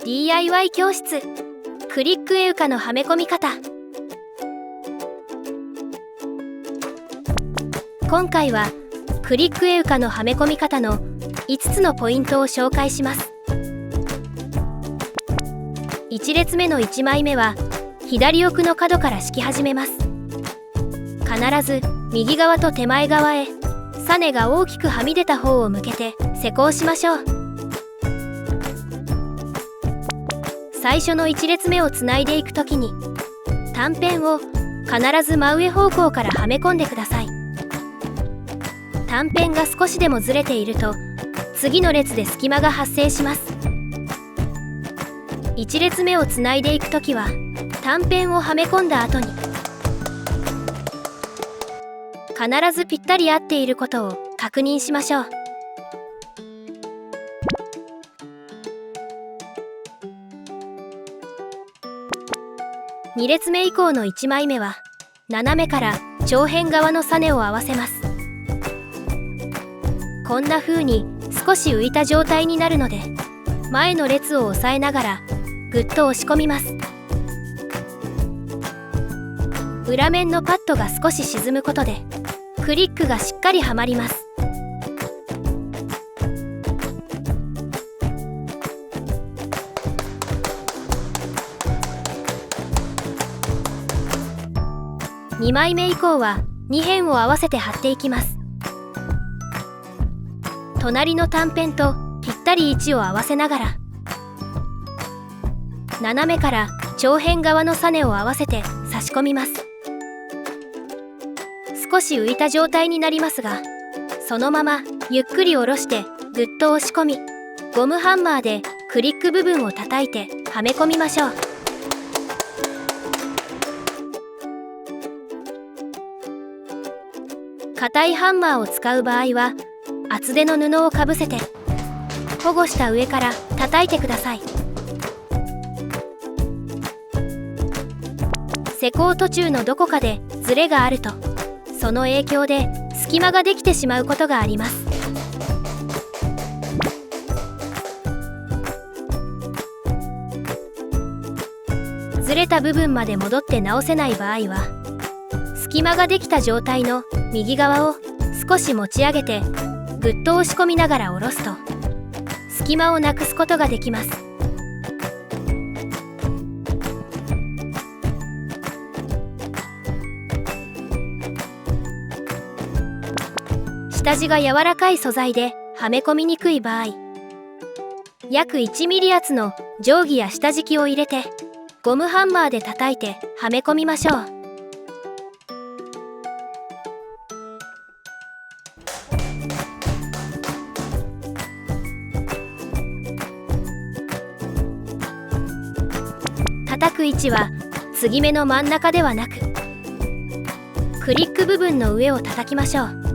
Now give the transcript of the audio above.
DIY 教室クリックエウカのはめ込み方。今回はクリックエウカのはめ込み方の5つのポイントを紹介します。1列目の1枚目は左奥の角から敷き始めます。必ず右側と手前側へサネが大きくはみ出た方を向けて施工しましょう。最初の1列目をつないでいくときに短辺を必ず真上方向からはめ込んでください。短辺が少しでもずれていると次の列で隙間が発生します。1列目をつないでいくときは短辺をはめ込んだ後に必ずぴったり合っていることを確認しましょう。2列目以降の1枚目は斜めから長辺側のサネを合わせます。こんな風に少し浮いた状態になるので前の列を押さえながらぐっと押し込みます。裏面のパッドが少し沈むことでクリックがしっかりはまります。2枚目以降は2辺を合わせて貼っていきます。隣の短辺とぴったり位置を合わせながら斜めから長辺側のサネを合わせて差し込みます。少し浮いた状態になりますがそのままゆっくり下ろしてぐっと押し込みゴムハンマーでクリック部分を叩いてはめ込みましょう。硬いハンマーを使う場合は厚手の布をかぶせて保護した上から叩いてください。施工途中のどこかでズレがあるとその影響で隙間ができてしまうことがあります。ずれた部分まで戻って直せない場合は隙間ができた状態の右側を少し持ち上げてぐっと押し込みながら下ろすと隙間をなくすことができます。下地が柔らかい素材ではめ込みにくい場合約1ミリ厚の定規や下敷きを入れてゴムハンマーで叩いてはめ込みましょう。叩く位置は継ぎ目の真ん中ではなくクリック部分の上を叩きましょう。